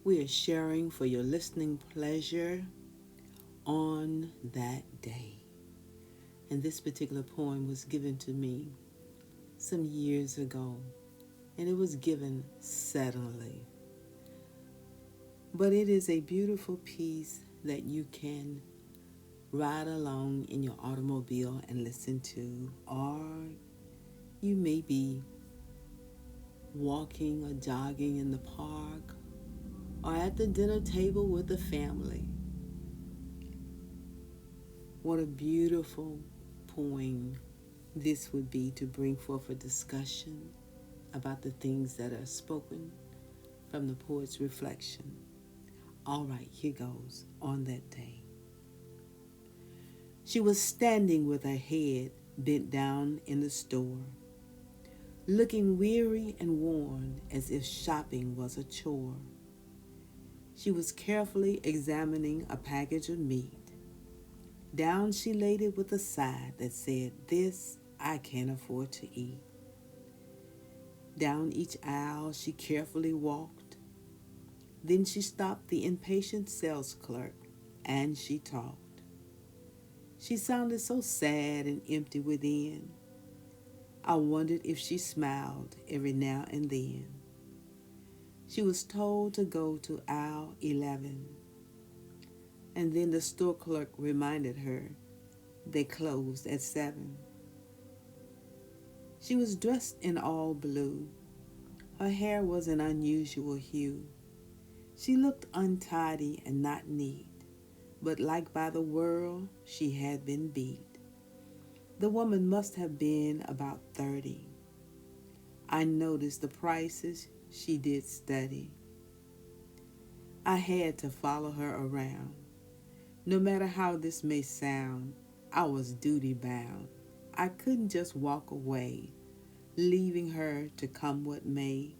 We are sharing for your listening pleasure on that day. And this particular poem was given to me some years ago, and it was given suddenly. But it is a beautiful piece that you can ride along in your automobile and listen to, or you may be walking or jogging in the park or at the dinner table with the family. What a beautiful poem this would be to bring forth a discussion about the things that are spoken from the poet's reflection. All right, here goes. On that day, she was standing with her head bent down in the store, looking weary and worn as if shopping was a chore. She was carefully examining a package of meat. Down she laid it with a sigh that said, "This I can't afford to eat." Down each aisle she carefully walked. Then she stopped the impatient sales clerk and she talked. She sounded so sad and empty within. I wondered if she smiled every now and then. She was told to go to aisle 11, and then the store clerk reminded her they closed at 7. She was dressed in all blue. Her hair was an unusual hue. She looked untidy and not neat, but liked by the world, she had been beat. The woman must have been about 30. I noticed the prices she did study. I had to follow her around. No matter how this may sound, I was duty bound. I couldn't just walk away, leaving her to come what may.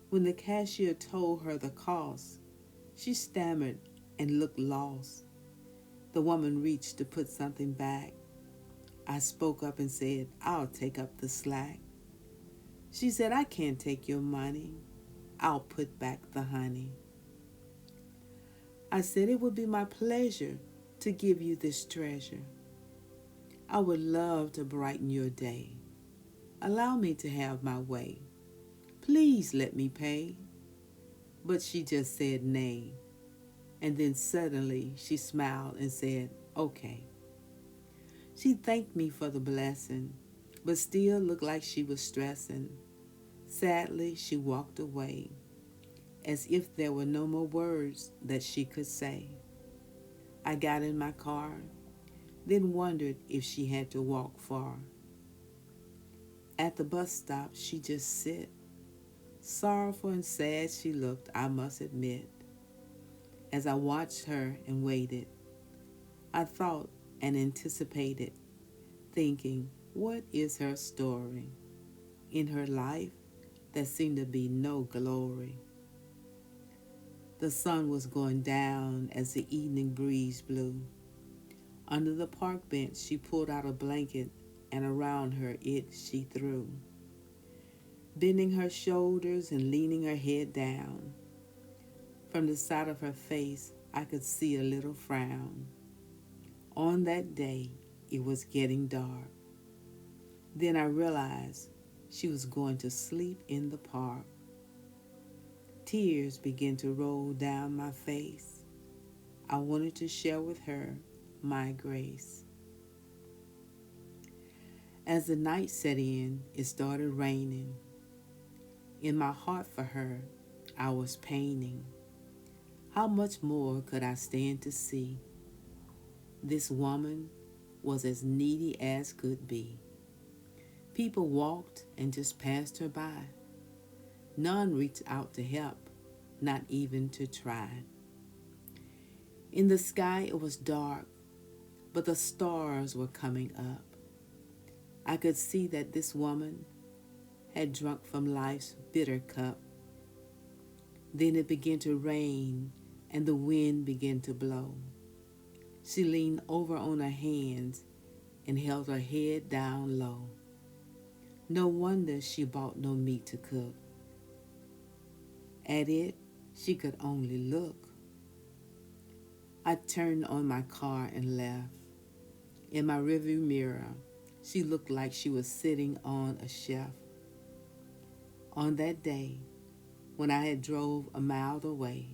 When the cashier told her the cost, she stammered and looked lost. The woman reached to put something back. I spoke up and said, "I'll take up the slack." She said, "I can't take your money. I'll put back the honey." I said, "It would be my pleasure to give you this treasure. I would love to brighten your day. Allow me to have my way. Please let me pay." But she just said nay. And then suddenly she smiled and said, "Okay." She thanked me for the blessing, but still looked like she was stressing. Sadly, she walked away, as if there were no more words that she could say. I got in my car, then wondered if she had to walk far. At the bus stop, she just sit. Sorrowful and sad she looked, I must admit. As I watched her and waited, I thought and anticipated, thinking, what is her story? In her life, there seemed to be no glory. The sun was going down as the evening breeze blew. Under the park bench, she pulled out a blanket, and around her it she threw. Bending her shoulders and leaning her head down, from the side of her face, I could see a little frown. On that day, it was getting dark. Then I realized she was going to sleep in the park. Tears began to roll down my face. I wanted to share with her my grace. As the night set in, it started raining. In my heart for her, I was painting. How much more could I stand to see? This woman was as needy as could be. People walked and just passed her by. None reached out to help, not even to try. In the sky it was dark, but the stars were coming up. I could see that this woman had drunk from life's bitter cup. Then it began to rain and the wind began to blow. She leaned over on her hands and held her head down low. No wonder she bought no meat to cook. At it, She could only look. I turned on my car and left. In my rearview mirror, she looked like she was sitting on a shelf. On that day, when I had drove a mile away,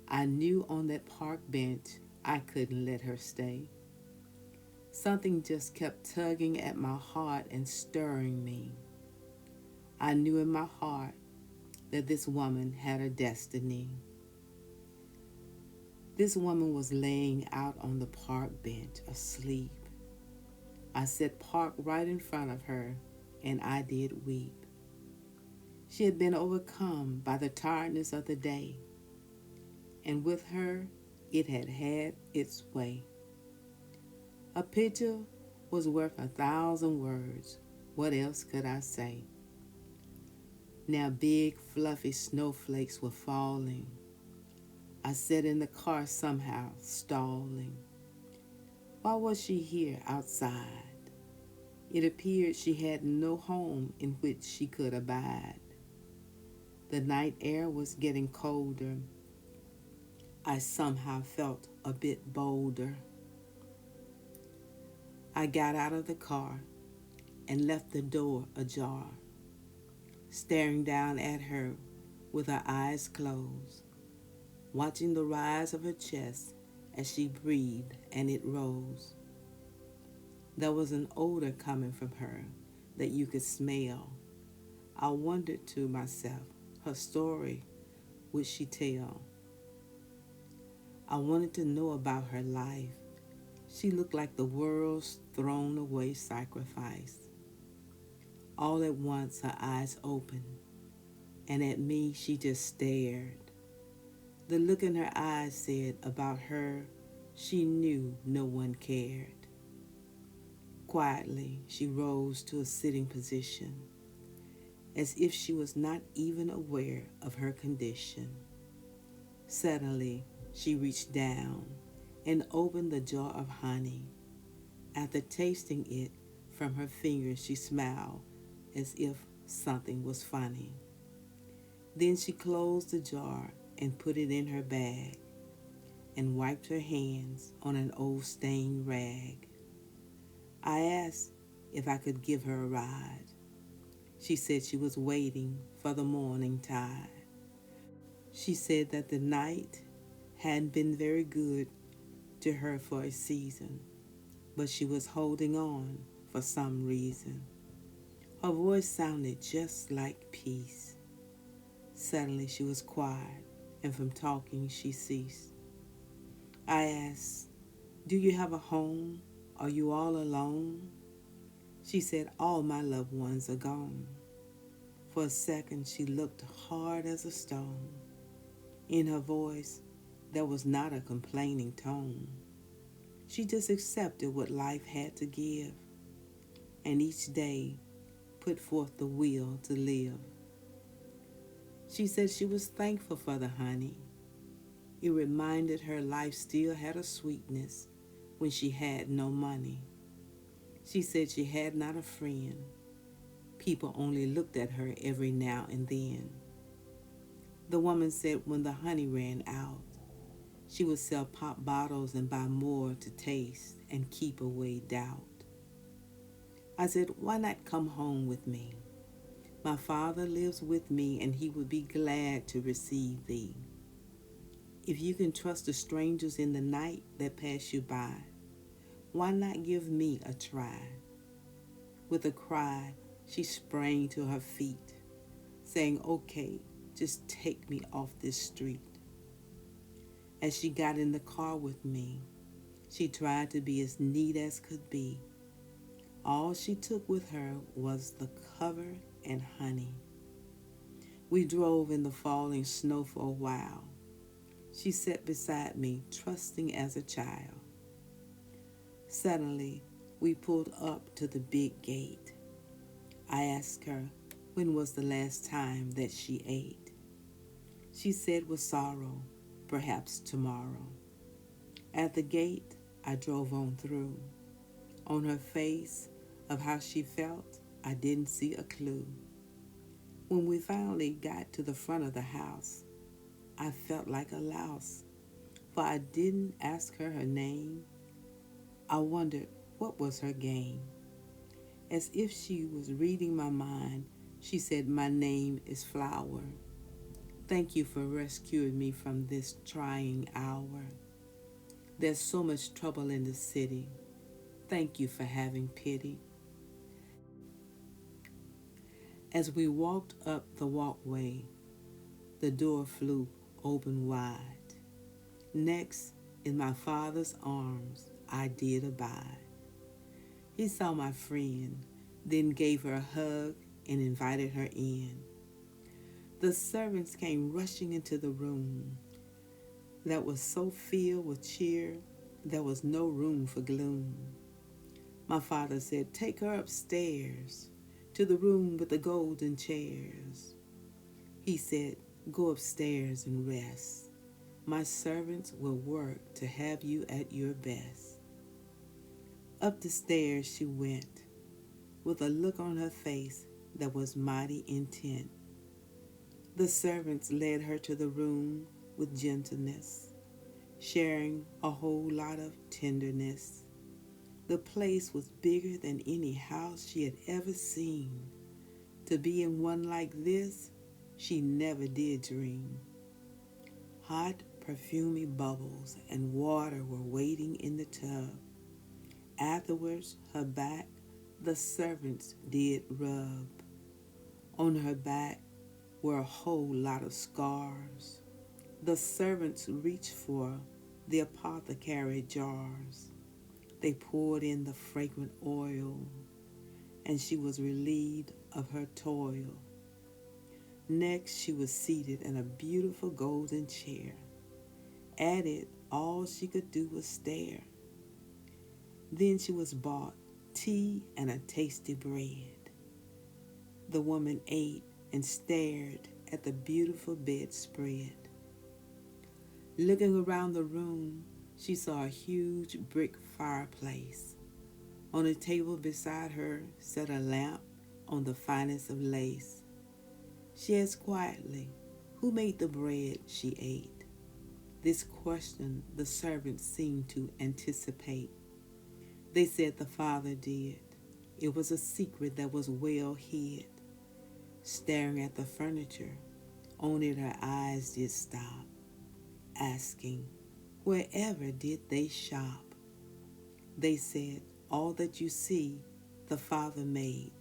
I knew on that park bench I couldn't let her stay. Something just kept tugging at my heart and stirring me. I knew in my heart that this woman had a destiny. This woman was laying out on the park bench asleep. I sat parked right in front of her, and I did weep. She had been overcome by the tiredness of the day, and with her it had had its way. A picture was worth 1,000 words. What else could I say? Now big fluffy snowflakes were falling. I sat in the car somehow, stalling. Why was she here outside? It appeared she had no home in which she could abide. The night air was getting colder. I somehow felt a bit bolder. I got out of the car and left the door ajar, staring down at her with her eyes closed, watching the rise of her chest as she breathed and it rose. There was an odor coming from her that you could smell. I wondered to myself, her story would she tell? I wanted to know about her life. She looked like the world's thrown away sacrifice. All at once her eyes opened, and at me she just stared. The look in her eyes said about her, she knew no one cared. Quietly, she rose to a sitting position, as if she was not even aware of her condition. Suddenly, she reached down and opened the jar of honey. After tasting it from her fingers, she smiled as if something was funny. Then she closed the jar and put it in her bag and wiped her hands on an old stained rag. I asked if I could give her a ride. She said she was waiting for the morning tide. She said that the night hadn't been very good to her for a season, but she was holding on for some reason. Her voice sounded just like peace. Suddenly she was quiet, and from talking she ceased. I asked, "Do you have a home? Are you all alone?" She said, "All my loved ones are gone." For a second she looked hard as a stone. In her voice there was not a complaining tone. She just accepted what life had to give, and each day put forth the will to live. She said she was thankful for the honey. It reminded her life still had a sweetness when she had no money. She said she had not a friend. People only looked at her every now and then. The woman said when the honey ran out, she would sell pop bottles and buy more to taste and keep away doubt. I said, "Why not come home with me? My Father lives with me, and he would be glad to receive thee. If you can trust the strangers in the night that pass you by, why not give me a try?" With a cry, she sprang to her feet, saying, "Okay, just take me off this street." As she got in the car with me, she tried to be as neat as could be. All she took with her was the cover and honey. We drove in the falling snow for a while. She sat beside me, trusting as a child. Suddenly, we pulled up to the big gate. I asked her when was the last time that she ate. She said with sorrow, perhaps tomorrow. At the gate, I drove on through. On her face of how she felt, I didn't see a clue. When we finally got to the front of the house, I felt like a louse, for I didn't ask her her name. I wondered what was her game. As if she was reading my mind, she said, "My name is Flower. Thank you for rescuing me from this trying hour. There's so much trouble in the city. Thank you for having pity." As we walked up the walkway, the door flew open wide. Next, in my father's arms, I did abide. He saw my friend, then gave her a hug and invited her in. The servants came rushing into the room that was so filled with cheer, there was no room for gloom. My father said, "Take her upstairs to the room with the golden chairs." He said, "Go upstairs and rest. My servants will work to have you at your best." Up the stairs she went, with a look on her face that was mighty intent. The servants led her to the room with gentleness, sharing a whole lot of tenderness. The place was bigger than any house she had ever seen. To be in one like this, she never did dream. Hot, perfumy bubbles and water were waiting in the tub. Afterwards, her back the servants did rub. On her back were a whole lot of scars. The servants reached for the apothecary jars. They poured in the fragrant oil, and she was relieved of her toil. Next, she was seated in a beautiful golden chair. At it, all she could do was stare. Then she was bought tea and a tasty bread. The woman ate and stared at the beautiful bedspread. Looking around the room, she saw a huge brick fireplace. On a table beside her sat a lamp on the finest of lace. She asked quietly, "Who made the bread?" she ate. This question the servants seemed to anticipate. They said the Father did. It was a secret that was well hid. Staring at the furniture, on it her eyes did stop, asking, wherever did they shop? They said, all that you see, the Father made,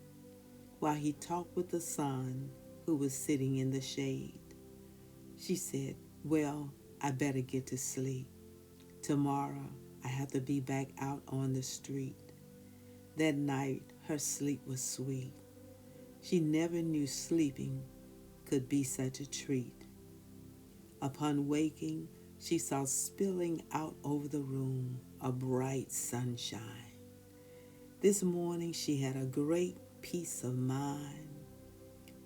while he talked with the Son, who was sitting in the shade. She said, well, I better get to sleep. Tomorrow, I have to be back out on the street. That night, her sleep was sweet. She never knew sleeping could be such a treat. Upon waking, she saw spilling out over the room a bright sunshine. This morning she had a great peace of mind.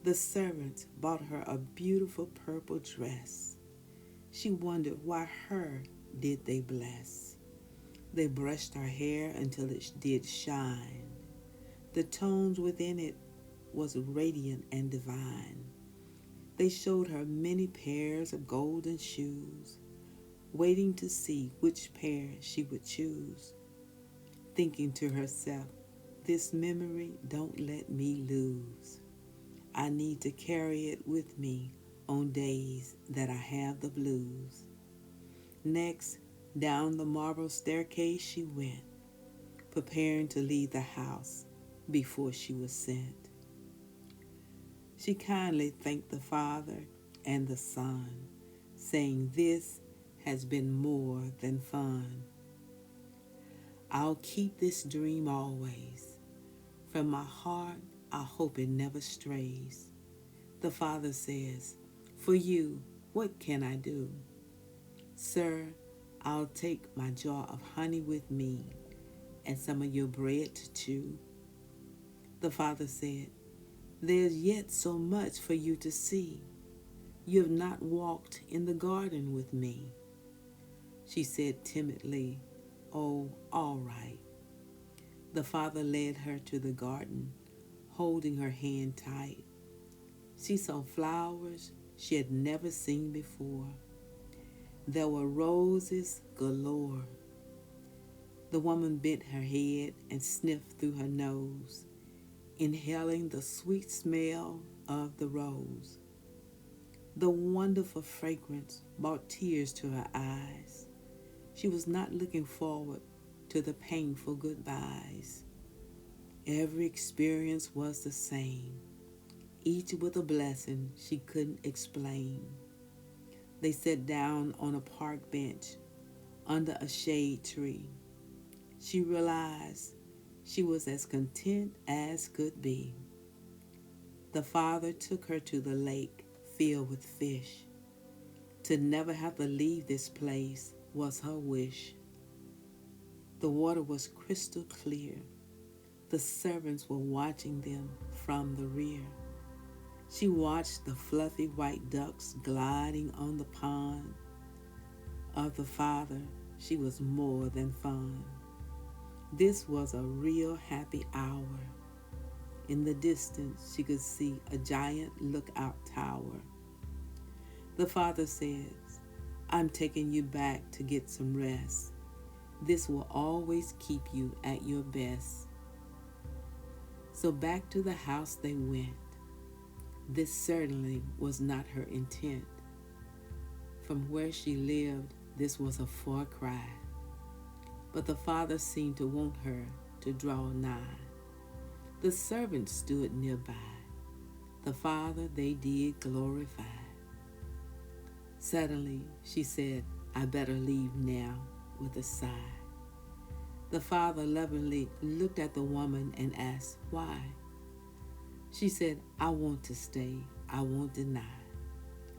The servants bought her a beautiful purple dress. She wondered why her did they bless. They brushed her hair until it did shine. The tones within it was radiant and divine. They showed her many pairs of golden shoes, waiting to see which pair she would choose. Thinking to herself, this memory don't let me lose. I need to carry it with me on days that I have the blues. Next, down the marble staircase she went, preparing to leave the house before she was sent. She kindly thanked the Father and the Son, saying this has been more than fun. I'll keep this dream always. From my heart, I hope it never strays. The Father says, for you, what can I do? Sir, I'll take my jar of honey with me and some of your bread to chew. The Father said, there's yet so much for you to see. You have not walked in the garden with me. She said timidly, oh, all right. The Father led her to the garden, holding her hand tight. She saw flowers, she had never seen before. There were roses galore. The woman bent her head and sniffed through her nose, inhaling the sweet smell of the rose. The wonderful fragrance brought tears to her eyes. She was not looking forward to the painful goodbyes. Every experience was the same, each with a blessing she couldn't explain. They sat down on a park bench under a shade tree. She realized she was as content as could be. The father took her to the lake filled with fish. To never have to leave this place was her wish. The water was crystal clear. The servants were watching them from the rear. She watched the fluffy white ducks gliding on the pond. Of the father, she was more than fond. This was a real happy hour. In the distance, she could see a giant lookout tower. The father says, "I'm taking you back to get some rest. This will always keep you at your best." So back to the house they went. This certainly was not her intent. From where she lived, this was a far cry. But the father seemed to want her to draw nigh. The servants stood nearby. The father they did glorify. Suddenly she said, "I better leave now," with a sigh. The father lovingly looked at the woman and asked, "Why?" She said, "I want to stay. I won't deny.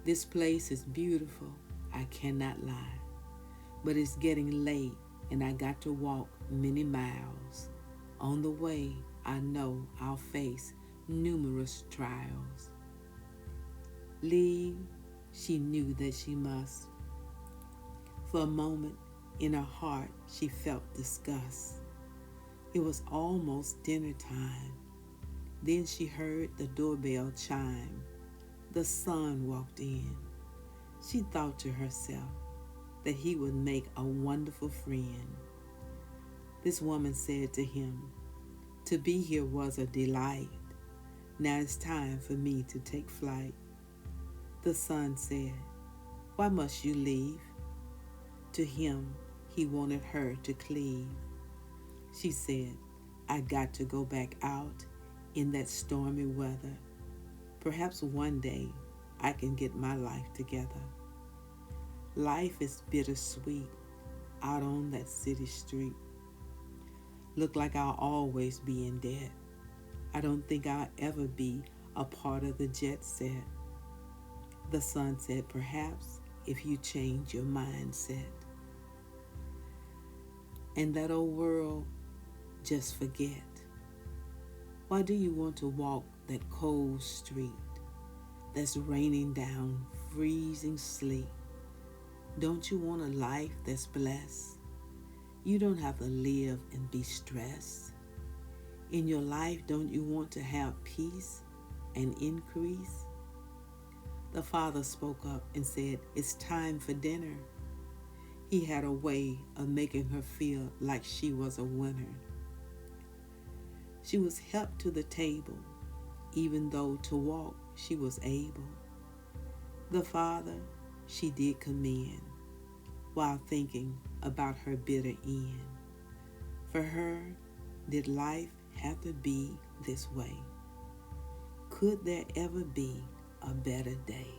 This place is beautiful. I cannot lie. But it's getting late and I got to walk many miles. On the way, I know I'll face numerous trials." Leave, she knew that she must. For a moment, in her heart, she felt disgust. It was almost dinner time. Then she heard the doorbell chime. The son walked in. She thought to herself that he would make a wonderful friend. This woman said to him, "To be here was a delight. Now it's time for me to take flight." The son said, "Why must you leave?" To him, he wanted her to cleave. She said, "I got to go back out in that stormy weather. Perhaps one day I can get my life together. Life is bittersweet out on that city street. Look like I'll always be in debt. I don't think I'll ever be a part of the jet set." The son said, "Perhaps if you change your mindset. And that old world, just forget. Why do you want to walk that cold street that's raining down freezing sleet? Don't you want a life that's blessed? You don't have to live and be stressed. In your life, don't you want to have peace and increase?" The father spoke up and said, "It's time for dinner." He had a way of making her feel like she was a winner. She was helped to the table, even though to walk she was able. The father she did commend, while thinking about her bitter end. For her, did life have to be this way? Could there ever be a better day?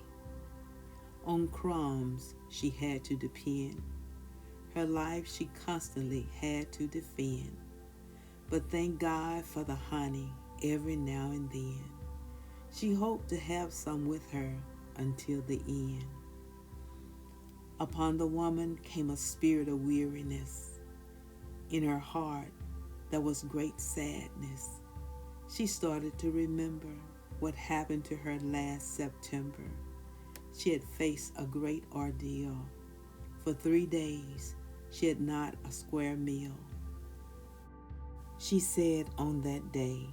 On crumbs she had to depend. Her life she constantly had to defend. But thank God for the honey every now and then. She hoped to have some with her until the end. Upon the woman came a spirit of weariness. In her heart there was great sadness. She started to remember what happened to her last September. She had faced a great ordeal. For 3 days she had not a square meal. She said on that day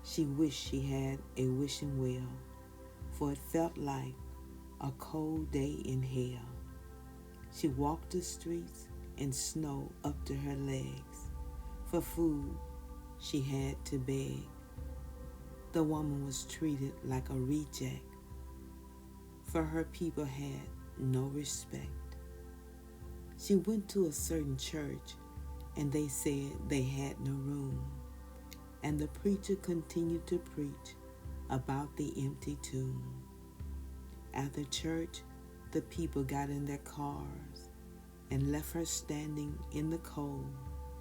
she wished she had a wishing well, for it felt like a cold day in hell. She walked the streets in snow up to her legs. For food, she had to beg. The woman was treated like a reject, for her people had no respect. She went to a certain church, and they said they had no room. And the preacher continued to preach about the empty tomb. After church, the people got in their cars and left her standing in the cold,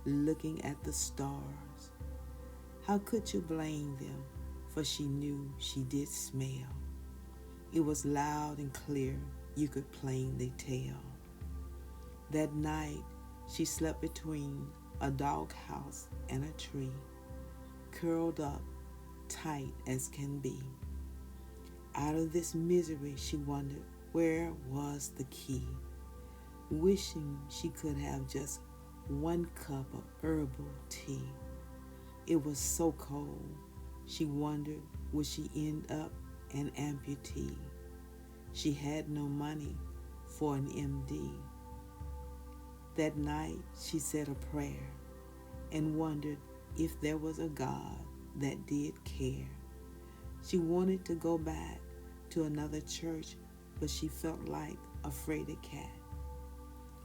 looking at the stars. How could you blame them? For she knew she did smell. It was loud and clear, you could plainly tell. That night, she slept between a doghouse and a tree, curled up tight as can be. Out of this misery, she wondered where was the key, wishing she could have just 1 cup of herbal tea. It was so cold, she wondered would she end up an amputee. She had no money for an MD. That night, she said a prayer and wondered if there was a God that did care. She wanted to go back to another church, but she felt like a fraidy cat,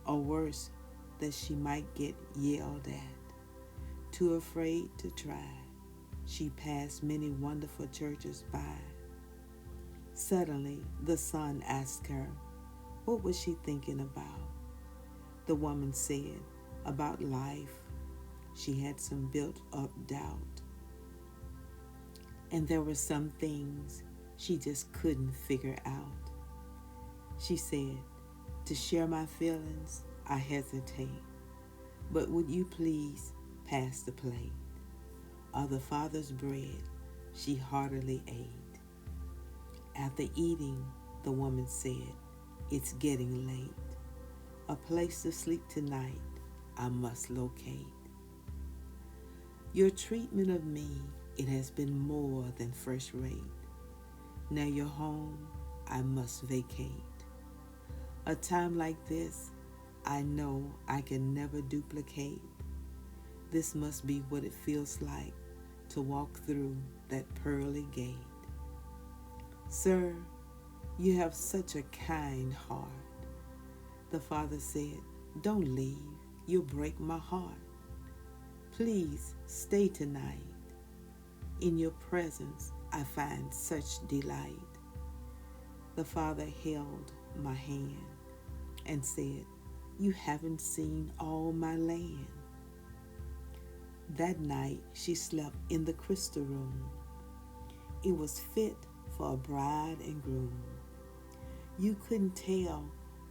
or worse, that she might get yelled at. Too afraid to try, she passed many wonderful churches by. Suddenly, the son asked her, what was she thinking about? The woman said, about life. She had some built-up doubt. And there were some things she just couldn't figure out. She said, to share my feelings, I hesitate. But would you please pass the plate? Of the Father's bread she heartily ate. After eating, the woman said, it's getting late. A place to sleep tonight I must locate. Your treatment of me, it has been more than first rate. Now your home I must vacate. A time like this, I know I can never duplicate. This must be what it feels like to walk through that pearly gate. Sir, you have such a kind heart. The father said, don't leave, you'll break my heart. Please stay tonight. In your presence I find such delight. The father held my hand and said, you haven't seen all my land. That night she slept in the crystal room. It was fit for a bride and groom. You couldn't tell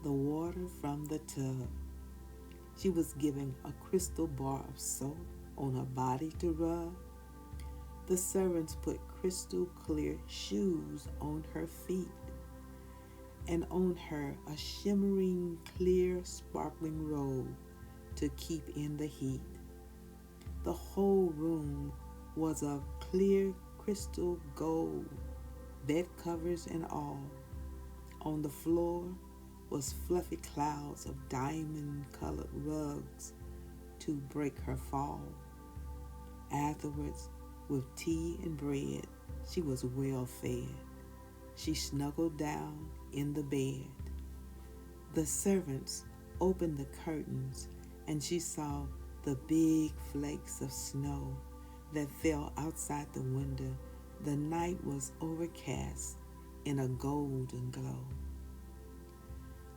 the water from the tub. She was given a crystal bar of soap on her body to rub. The servants put crystal clear shoes on her feet, and on her a shimmering, clear, sparkling robe to keep in the heat. The whole room was of clear crystal gold, bed covers and all. On the floor was fluffy clouds of diamond-colored rugs to break her fall. Afterwards, with tea and bread, she was well fed. She snuggled down in the bed. The servants opened the curtains, and she saw the big flakes of snow that fell outside the window. The night was overcast in a golden glow.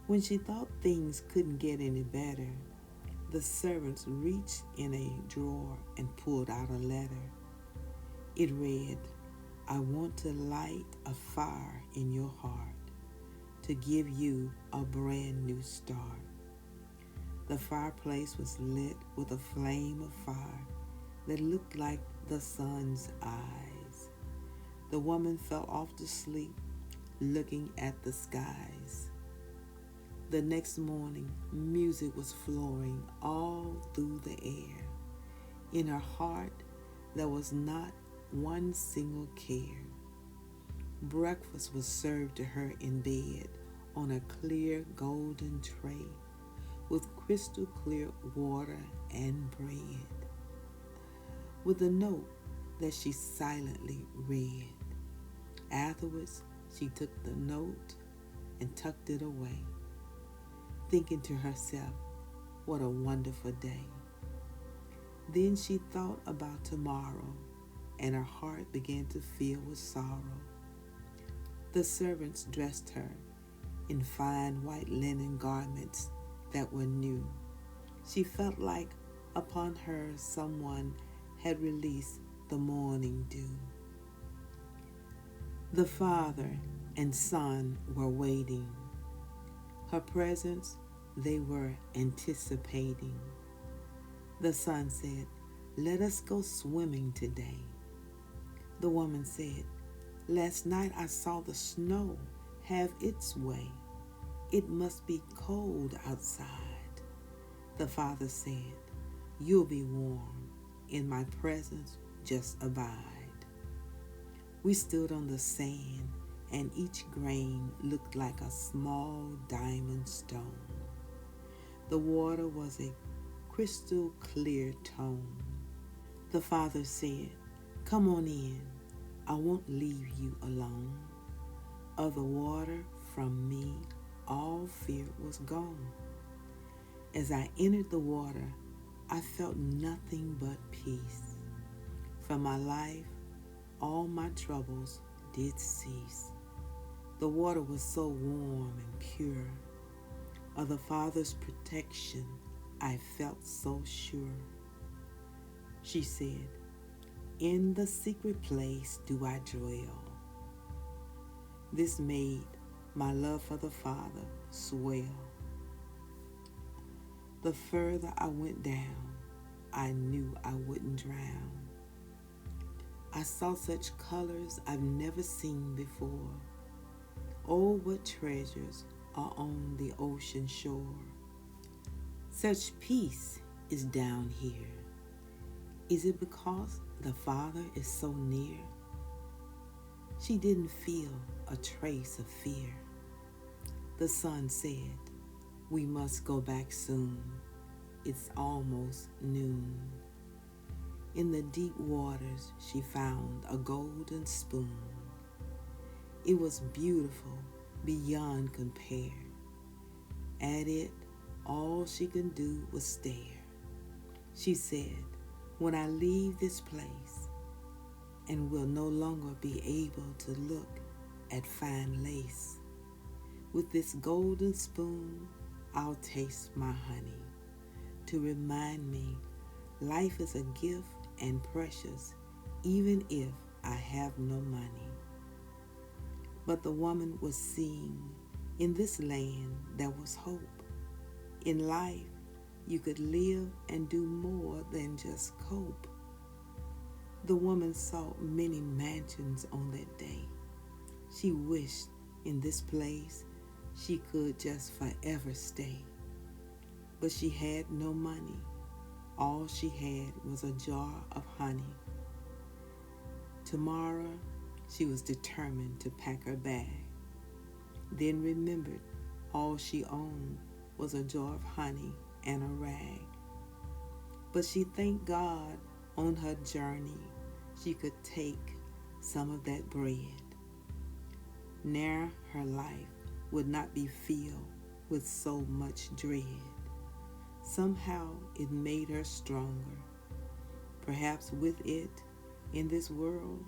When she thought things couldn't get any better, the servants reached in a drawer and pulled out a letter. It read, I want to light a fire in your heart to give you a brand new start. The fireplace was lit with a flame of fire that looked like the sun's eyes. The woman fell off to sleep, looking at the skies. The next morning, music was flowing all through the air. In her heart, there was not one single care. Breakfast was served to her in bed on a clear golden tray with crystal clear water and bread, with a note that she silently read. Afterwards, she took the note and tucked it away, thinking to herself, what a wonderful day. Then she thought about tomorrow, and her heart began to fill with sorrow. The servants dressed her in fine white linen garments that were new. She felt like upon her someone had released the morning dew. The Father and Son were waiting. Her presence they were anticipating. The Son said, "Let us go swimming today." The woman said, "Last night I saw the snow have its way. It must be cold outside." The Father said, "You'll be warm. In my presence just abide." We stood on the sand, and each grain looked like a small diamond stone. The water was a crystal clear tone. The Father said, "Come on in. I won't leave you alone." Of the water from me, all fear was gone. As I entered the water, I felt nothing but peace. From my life, all my troubles did cease. The water was so warm and pure. Of the Father's protection, I felt so sure. She said, "In the secret place do I dwell." This made my love for the Father swell. The further I went down, I knew I wouldn't drown. I saw such colors I've never seen before. Oh, what treasures are on the ocean shore. Such peace is down here. Is it because the Father is so near? She didn't feel a trace of fear. The Son said, "We must go back soon. It's almost noon." In the deep waters, she found a golden spoon. It was beautiful beyond compare. At it, all she could do was stare. She said, "When I leave this place and will no longer be able to look at fine lace, with this golden spoon, I'll taste my honey to remind me life is a gift and precious, even if I have no money." But the woman was seeing in this land there was hope. In life, you could live and do more than just cope. The woman saw many mansions on that day. She wished in this place she could just forever stay. But she had no money. All she had was a jar of honey. Tomorrow, she was determined to pack her bag. Then remembered all she owned was a jar of honey and a rag. But she thanked God on her journey she could take some of that bread. Now her life would not be filled with so much dread. Somehow it made her stronger. Perhaps with it, in this world,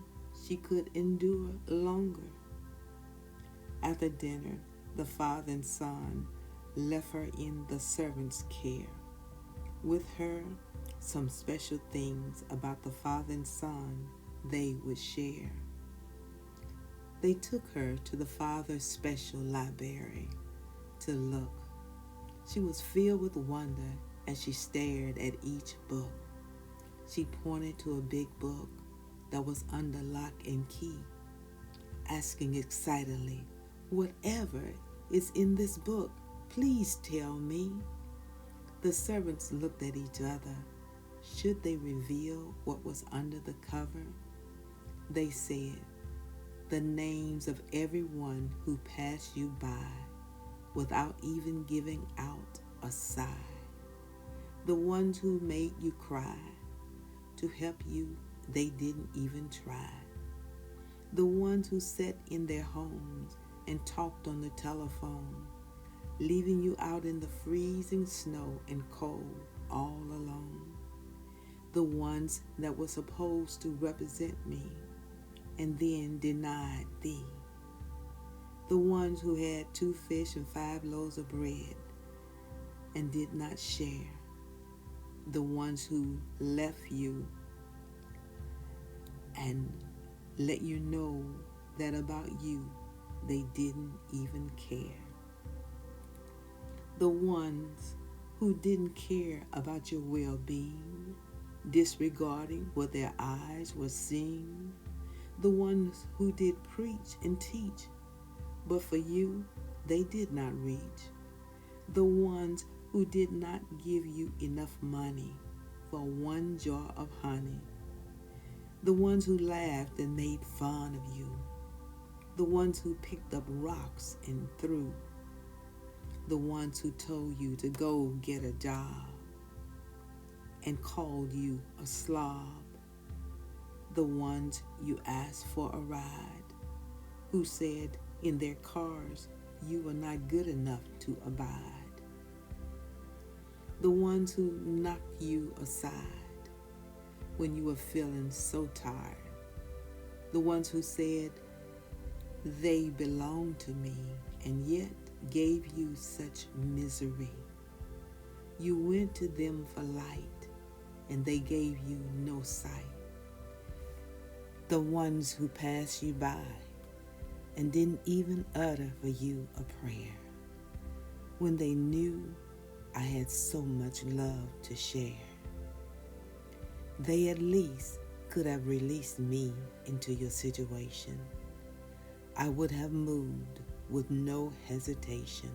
she could endure longer. After dinner, the Father and Son left her in the servant's care. With her, some special things about the Father and Son they would share. They took her to the Father's special library to look. She was filled with wonder as she stared at each book. She pointed to a big book that was under lock and key, asking excitedly, "Whatever is in this book, please tell me." The servants looked at each other. Should they reveal what was under the cover? They said, "The names of everyone who passed you by without even giving out a sigh. The ones who made you cry to help you, they didn't even try. The ones who sat in their homes and talked on the telephone, leaving you out in the freezing snow and cold all alone. The ones that were supposed to represent me and then denied thee. The ones who had 2 fish and 5 loaves of bread and did not share. The ones who left you and let you know that about you they didn't even care. The ones who didn't care about your well-being, disregarding what their eyes were seeing. The ones who did preach and teach, but for you they did not reach. The ones who did not give you enough money for 1 jar of honey. The ones who laughed and made fun of you. The ones who picked up rocks and threw. The ones who told you to go get a job and called you a slob. The ones you asked for a ride, who said in their cars you were not good enough to abide. The ones who knocked you aside when you were feeling so tired. The ones who said they belong to me and yet gave you such misery. You went to them for light and they gave you no sight. The ones who passed you by and didn't even utter for you a prayer when they knew I had so much love to share. They at least could have released me into your situation. I would have moved with no hesitation.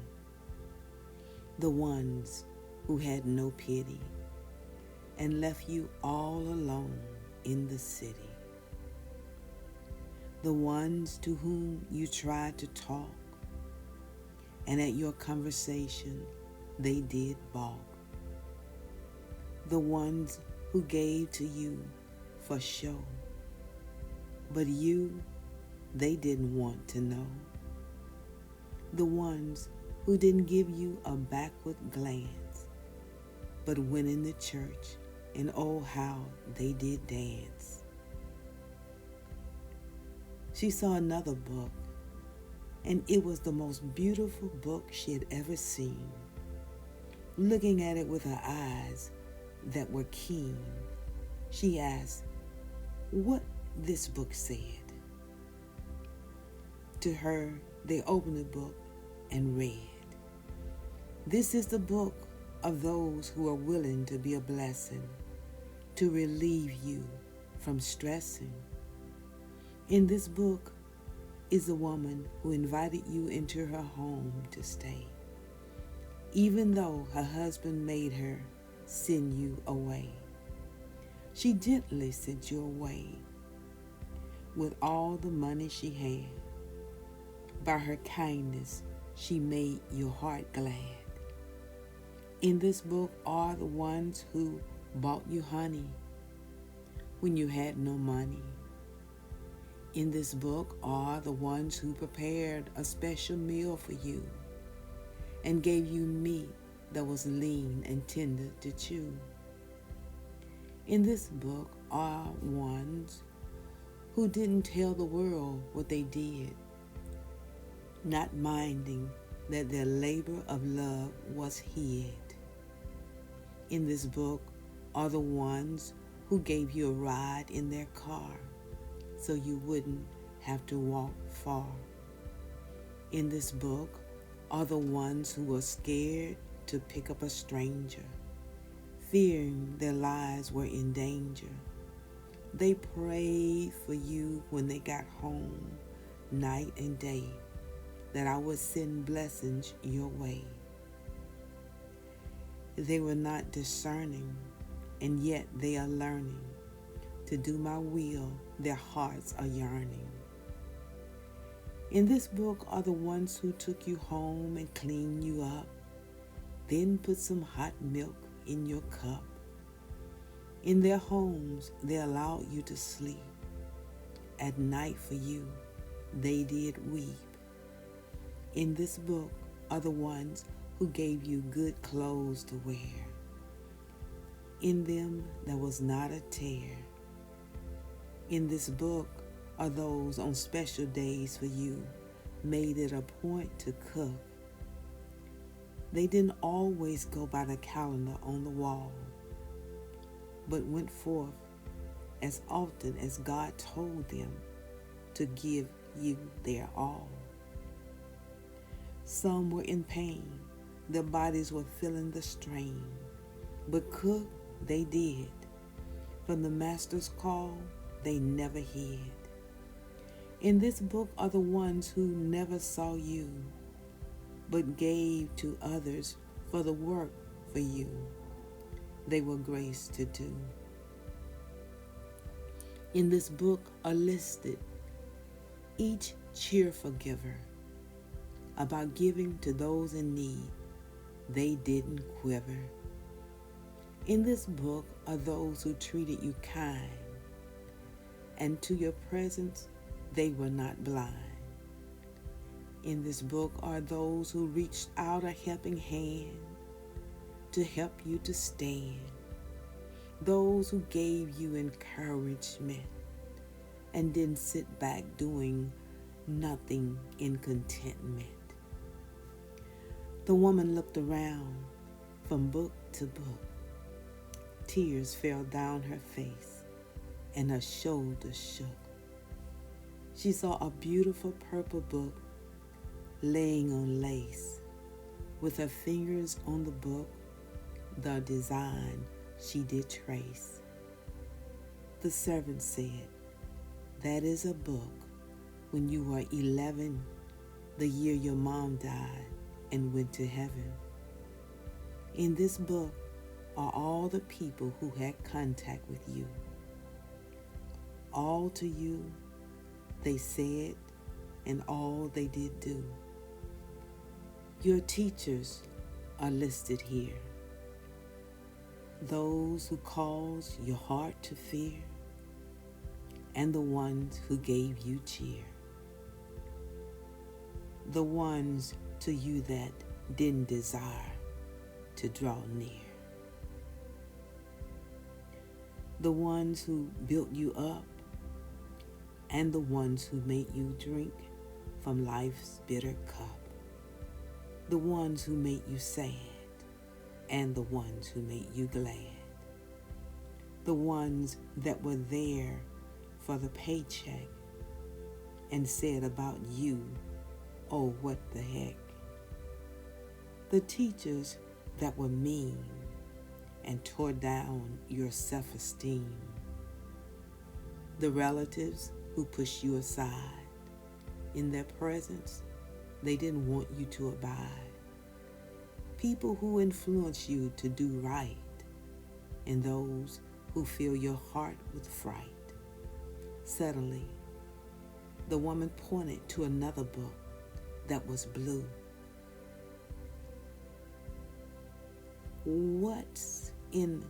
The ones who had no pity and left you all alone in the city. The ones to whom you tried to talk, and at your conversation they did balk. The ones who gave to you for show, but you they didn't want to know. The ones who didn't give you a backward glance, but went in the church and oh how they did dance. She saw another book, and it was the most beautiful book she had ever seen. Looking at it with her eyes that were keen, she asked what this book said. To her, they opened the book and read, "This is the book of those who are willing to be a blessing, to relieve you from stressing. In this book is a woman who invited you into her home to stay, even though her husband made her send you away. She gently sent you away with all the money she had. By her kindness, she made your heart glad. In this book are the ones who bought you honey when you had no money. In this book are the ones who prepared a special meal for you and gave you meat that was lean and tender to chew. In this book are ones who didn't tell the world what they did, not minding that their labor of love was hid. In this book are the ones who gave you a ride in their car so you wouldn't have to walk far. In this book are the ones who were scared to pick up a stranger, fearing their lives were in danger. They prayed for you when they got home, night and day, that I would send blessings your way. They were not discerning, and yet they are learning. To do my will, their hearts are yearning. In this book are the ones who took you home and cleaned you up, then put some hot milk in your cup. In their homes, they allowed you to sleep. At night for you, they did weep. In this book are the ones who gave you good clothes to wear. In them there was not a tear. In this book are those on special days for you made it a point to cook. They didn't always go by the calendar on the wall, but went forth as often as God told them to give you their all. Some were in pain, their bodies were feeling the strain, but cook they did. From the master's call, they never hid. In this book are the ones who never saw you, but gave to others for the work for you they were graced to do. In this book are listed each cheerful giver, about giving to those in need. They didn't quiver. In this book are those who treated you kind, and to your presence they were not blind. In this book are those who reached out a helping hand to help you to stand, those who gave you encouragement and didn't sit back doing nothing in contentment. The woman looked around from book to book. Tears fell down her face and her shoulders shook. She saw a beautiful purple book laying on lace. With her fingers on the book, the design she did trace. The servant said, "That is a book when you were 11, the year your mom died and went to heaven. In this book are all the people who had contact with you. All to you they said, and all they did do. Your teachers are listed here, those who caused your heart to fear, and the ones who gave you cheer. The ones to you that didn't desire to draw near. The ones who built you up, and the ones who made you drink from life's bitter cup. The ones who made you sad, and the ones who made you glad. The ones that were there for the paycheck and said about you, "Oh, what the heck." The teachers that were mean and tore down your self-esteem. The relatives who pushed you aside. In their presence, they didn't want you to abide. People who influence you to do right, and those who fill your heart with fright. Suddenly, the woman pointed to another book that was blue. "What's in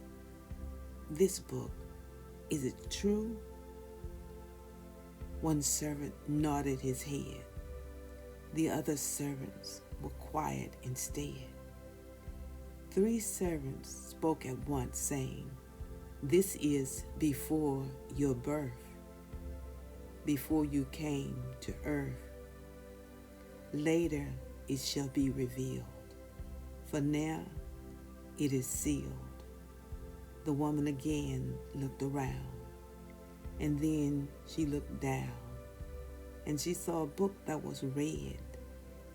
this book? Is it true?" One servant nodded his head. The other servants were quiet instead. 3 servants spoke at once, saying, "This is before your birth, before you came to earth. Later it shall be revealed, for now it is sealed." The woman again looked around, and then she looked down, and she saw a book that was red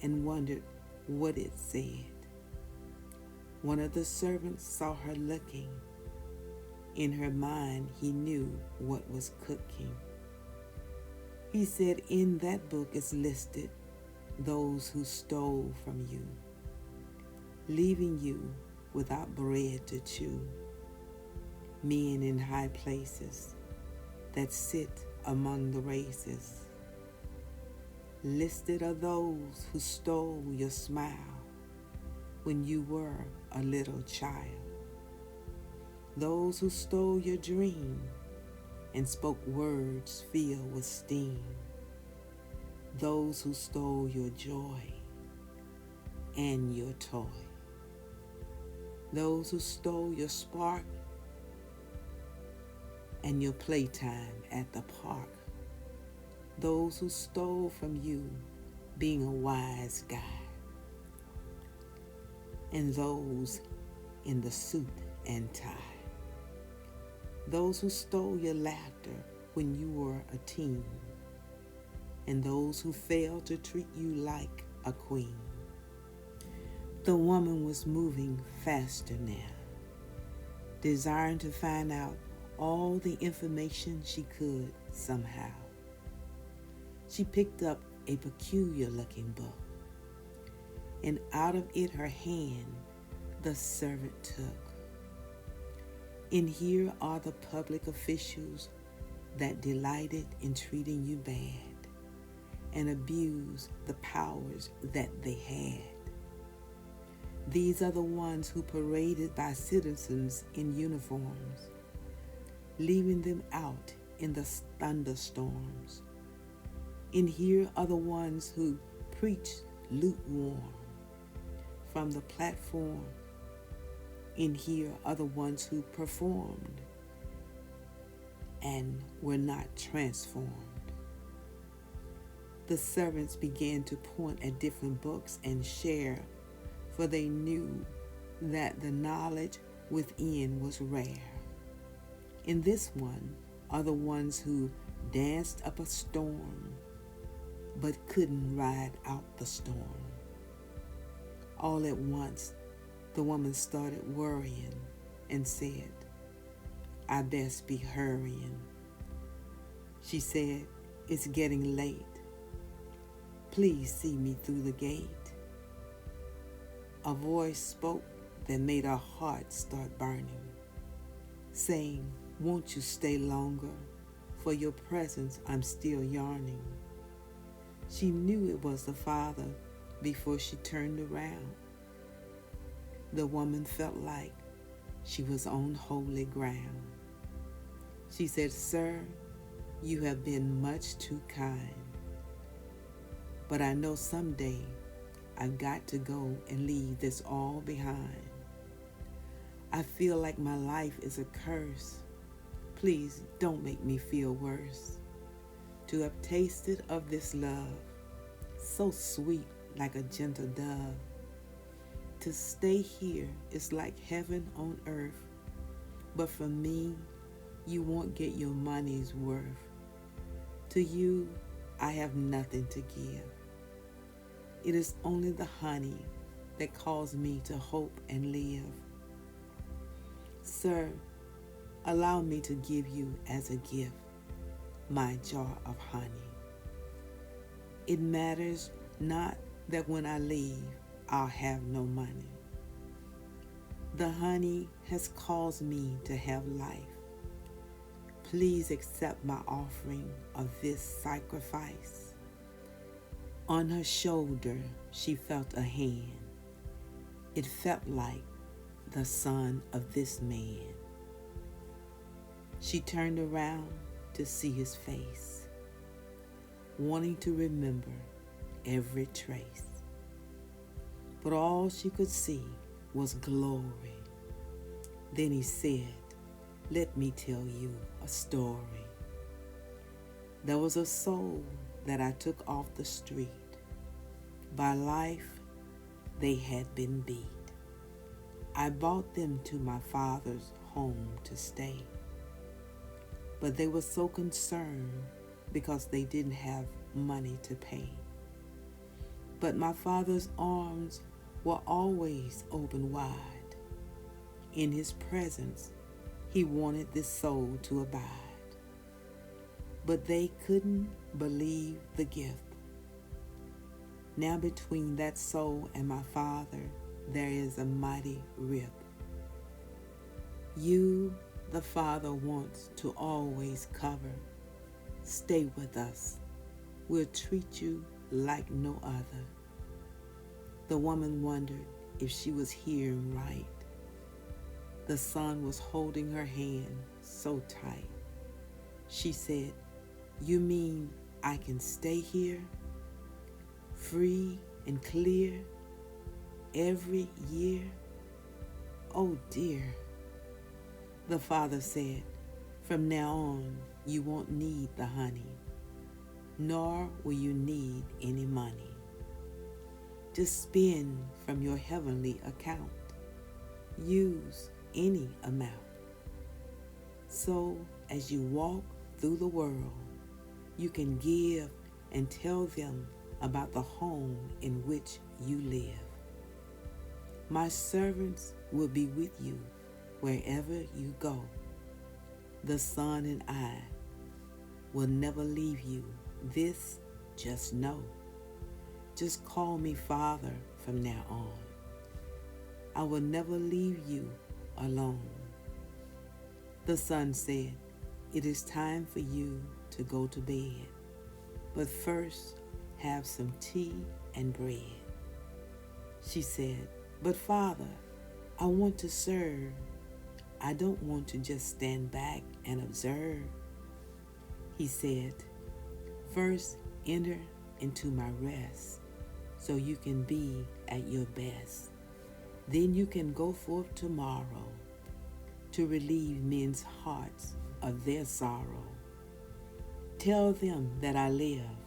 and wondered what it said. One of the servants saw her looking. In her mind, he knew what was cooking. He said, "In that book is listed those who stole from you, leaving you without bread to chew. Men in high places that sit among the races. Listed are those who stole your smile when you were a little child. Those who stole your dream and spoke words filled with steam. Those who stole your joy and your toy. Those who stole your spark and your playtime at the park. Those who stole from you being a wise guy. And those in the suit and tie. Those who stole your laughter when you were a teen. And those who failed to treat you like a queen. The woman was moving faster now, desiring to find out all the information she could somehow. She picked up a peculiar-looking book, and out of it her hand the servant took. And here are the public officials that delighted in treating you bad and abused the powers that they had. These are the ones who paraded by citizens in uniforms, leaving them out in the thunderstorms. And here are the ones who preached lukewarm from the platform. And here are the ones who performed and were not transformed. The servants began to point at different books and share, for they knew that the knowledge within was rare. In this one are the ones who danced up a storm, but couldn't ride out the storm. All at once, the woman started worrying and said, "I best be hurrying." She said, "It's getting late. Please see me through the gate." A voice spoke that made her heart start burning, saying, "Won't you stay longer? For your presence I'm still yearning." She knew it was the Father before she turned around. The woman felt like she was on holy ground. She said, "Sir, you have been much too kind. But I know someday I've got to go and leave this all behind. I feel like my life is a curse. Please don't make me feel worse. To have tasted of this love, so sweet like a gentle dove. To stay here is like heaven on earth. But for me, you won't get your money's worth. To you, I have nothing to give. It is only the honey that calls me to hope and live. Sir, allow me to give you as a gift my jar of honey. It matters not that when I leave, I'll have no money. The honey has caused me to have life. Please accept my offering of this sacrifice." On her shoulder, she felt a hand. It felt like the son of this man. She turned around to see his face, wanting to remember every trace. But all she could see was glory. Then he said, "Let me tell you a story. There was a soul that I took off the street. By life, they had been beat. I brought them to my father's home to stay. But they were so concerned because they didn't have money to pay. But my father's arms were always open wide. In his presence, he wanted this soul to abide. But they couldn't believe the gift. Now between that soul and my Father, there is a mighty rift. You, the Father, wants to always cover. Stay with us. We'll treat you like no other. The woman wondered if she was hearing right. The son was holding her hand so tight. She said, "You mean I can stay here, free and clear, every year?" "Oh dear." The father said, "From now on, you won't need the honey, nor will you need any money. Just spend from your heavenly account. Use any amount. So as you walk through the world, you can give and tell them about the home in which you live. My servants will be with you wherever you go. The Son and I will never leave you. This just know. Just call me Father from now on. I will never leave you alone." The son said, "It is time for you to go to bed, but first have some tea and bread." She said, "But Father, I want to serve. I don't want to just stand back and observe." He said, "First enter into my rest so you can be at your best. Then you can go forth tomorrow to relieve men's hearts of their sorrow. Tell them that I live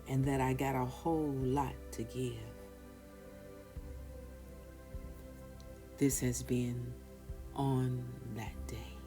and that I got a whole lot to give." This has been On That Day.